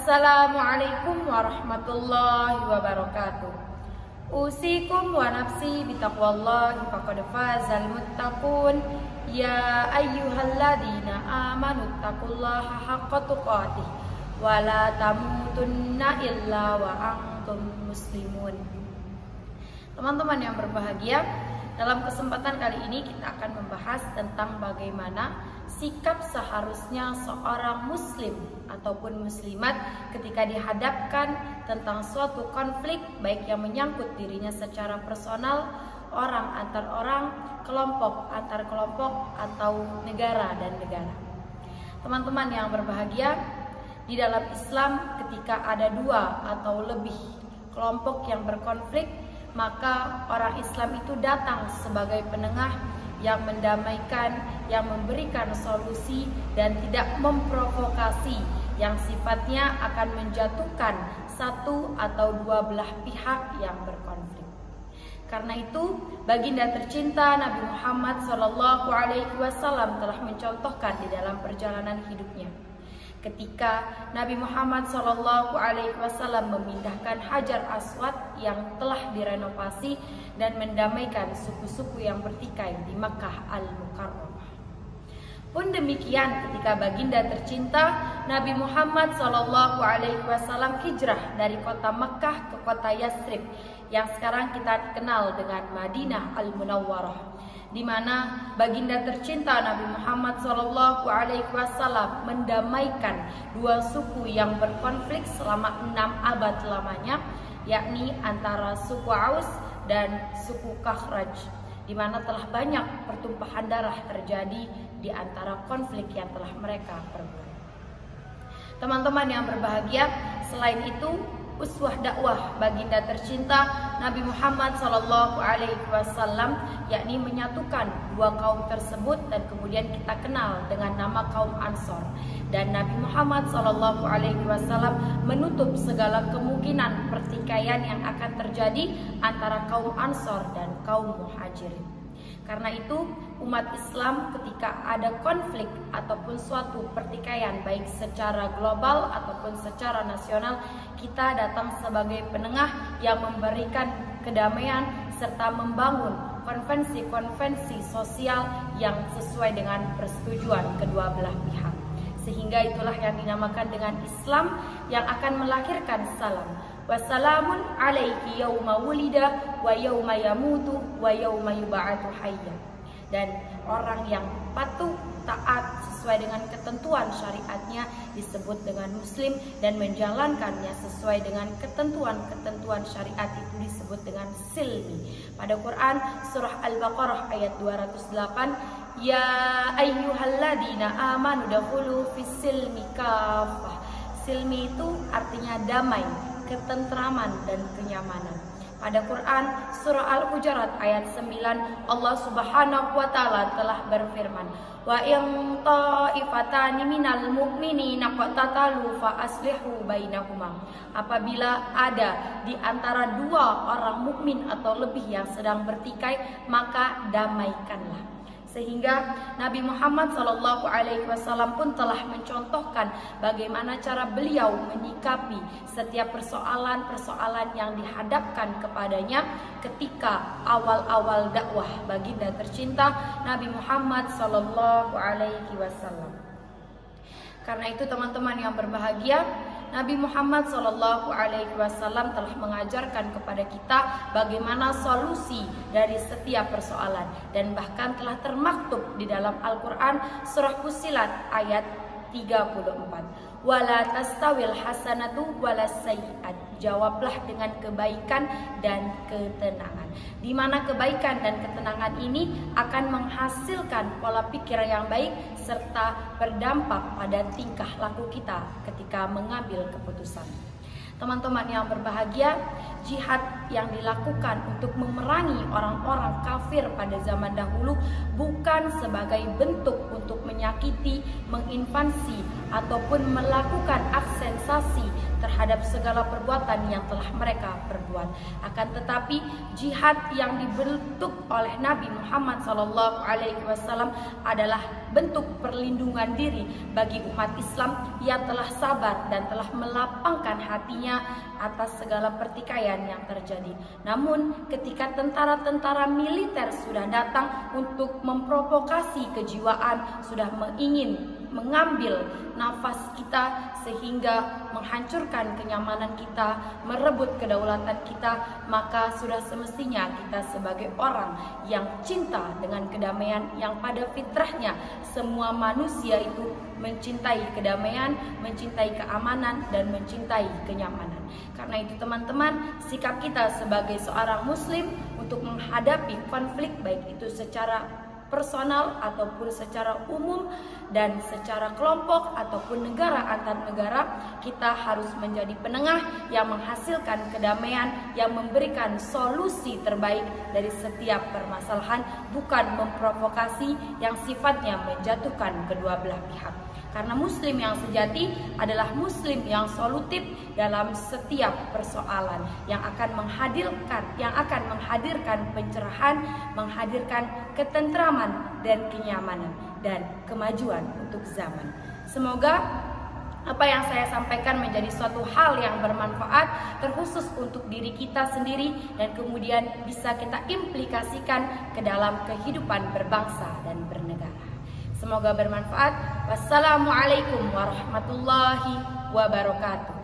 Assalamualaikum warahmatullahi wabarakatuh. Usikum wa nafsi bitaqwallahi faqad fazal muttaqun. Ya ayyuhalladzina amanu taqullaha haqqa tuqatih wa la tamutunna illa wa antum muslimun. Teman-teman yang berbahagia, dalam kesempatan kali ini kita akan membahas tentang bagaimana sikap seharusnya seorang muslim ataupun muslimat ketika dihadapkan tentang suatu konflik, baik yang menyangkut dirinya secara personal, orang antar orang, kelompok antar kelompok, atau negara dan negara. Teman-teman yang berbahagia, di dalam Islam ketika ada dua atau lebih kelompok yang berkonflik, maka orang Islam itu datang sebagai penengah yang mendamaikan, yang memberikan solusi dan tidak memprovokasi yang sifatnya akan menjatuhkan satu atau dua belah pihak yang berkonflik. Karena itu, baginda tercinta Nabi Muhammad SAW telah mencontohkan di dalam perjalanan hidupnya. Ketika Nabi Muhammad SAW memindahkan Hajar Aswad yang telah direnovasi dan mendamaikan suku-suku yang bertikai di Makkah Al-Mukarramah. Pun demikian ketika baginda tercinta Nabi Muhammad SAW hijrah dari kota Makkah ke kota Yathrib yang sekarang kita kenal dengan Madinah Al-Munawwarah, di mana baginda tercinta Nabi Muhammad SAW mendamaikan dua suku yang berkonflik selama 6 abad lamanya, yakni antara suku Aus dan suku Khazraj, di mana telah banyak pertumpahan darah terjadi di antara konflik yang telah mereka perbuat. Teman-teman yang berbahagia, selain itu uswah dakwah baginda tercinta Nabi Muhammad SAW yakni menyatukan dua kaum tersebut dan kemudian kita kenal dengan nama kaum Ansor, dan Nabi Muhammad SAW menutup segala kemungkinan pertikaian yang akan terjadi antara kaum Ansor dan kaum Muhajirin. Karena itu, umat Islam ketika ada konflik ataupun suatu pertikaian baik secara global ataupun secara nasional, kita datang sebagai penengah yang memberikan kedamaian serta membangun konvensi-konvensi sosial yang sesuai dengan persetujuan kedua belah pihak. Sehingga itulah yang dinamakan dengan Islam yang akan melahirkan salam. Wassalamun alaiki yauma wulida wa yauma yamutu wa yauma yub'atsu hayya. Dan orang yang patuh taat sesuai dengan ketentuan syariatnya disebut dengan muslim, dan menjalankannya sesuai dengan ketentuan-ketentuan syariat itu disebut dengan silmi. Pada Quran surah Al-Baqarah ayat 208, ya ayyuhalladzina amanu dakhulu fis silmi kafah. Silmi itu artinya damai, ketentraman dan kenyamanan. Pada Quran surah Al-Hujurat ayat 9, Allah Subhanahu wa taala telah berfirman, wa in ta'ifatani minal mu'minina qatatalu fa aslihu bainahuma. Apabila ada di antara dua orang mukmin atau lebih yang sedang bertikai, maka damaikanlah. Sehingga Nabi Muhammad SAW pun telah mencontohkan bagaimana cara beliau menyikapi setiap persoalan-persoalan yang dihadapkan kepadanya ketika awal-awal dakwah baginda tercinta Nabi Muhammad SAW. Karena itu teman-teman yang berbahagia, Nabi Muhammad SAW telah mengajarkan kepada kita bagaimana solusi dari setiap persoalan, dan bahkan telah termaktub di dalam Al-Quran surah Fussilat ayat 34. Wala tastawil hasanatu wala sayyi'at. Jawablah dengan kebaikan dan ketenangan. Di mana kebaikan dan ketenangan ini akan menghasilkan pola pikir yang baik serta berdampak pada tingkah laku kita ketika mengambil keputusan. Teman-teman yang berbahagia, jihad yang dilakukan untuk memerangi orang-orang kafir pada zaman dahulu bukan sebagai bentuk untuk menyakiti, menginvasi, ataupun melakukan aksensasi terhadap segala perbuatan yang telah mereka perbuat. Akan tetapi jihad yang dibentuk oleh Nabi Muhammad SAW adalah bentuk perlindungan diri bagi umat Islam yang telah sabar dan telah melapangkan hatinya atas segala pertikaian yang terjadi. Namun ketika tentara-tentara militer sudah datang untuk memprovokasi kejiwaan, sudah ingin mengambil nafas kita sehingga menghancurkan kenyamanan kita, merebut kedaulatan kita, maka sudah semestinya kita sebagai orang yang cinta dengan kedamaian, yang pada fitrahnya semua manusia itu mencintai kedamaian, mencintai keamanan, dan mencintai kenyamanan. Karena itu teman-teman, sikap kita sebagai seorang muslim untuk menghadapi konflik, baik itu secara personal ataupun secara umum dan secara kelompok ataupun negara antar negara, kita harus menjadi penengah yang menghasilkan kedamaian, yang memberikan solusi terbaik dari setiap permasalahan, bukan memprovokasi yang sifatnya menjatuhkan kedua belah pihak. Karena muslim yang sejati adalah muslim yang solutif dalam setiap persoalan, yang akan menghadirkan pencerahan, menghadirkan ketentraman dan kenyamanan dan kemajuan untuk zaman. Semoga apa yang saya sampaikan menjadi suatu hal yang bermanfaat, terkhusus untuk diri kita sendiri, dan kemudian bisa kita implikasikan ke dalam kehidupan berbangsa dan bernegara. Semoga bermanfaat. Wassalamualaikum warahmatullahi wabarakatuh.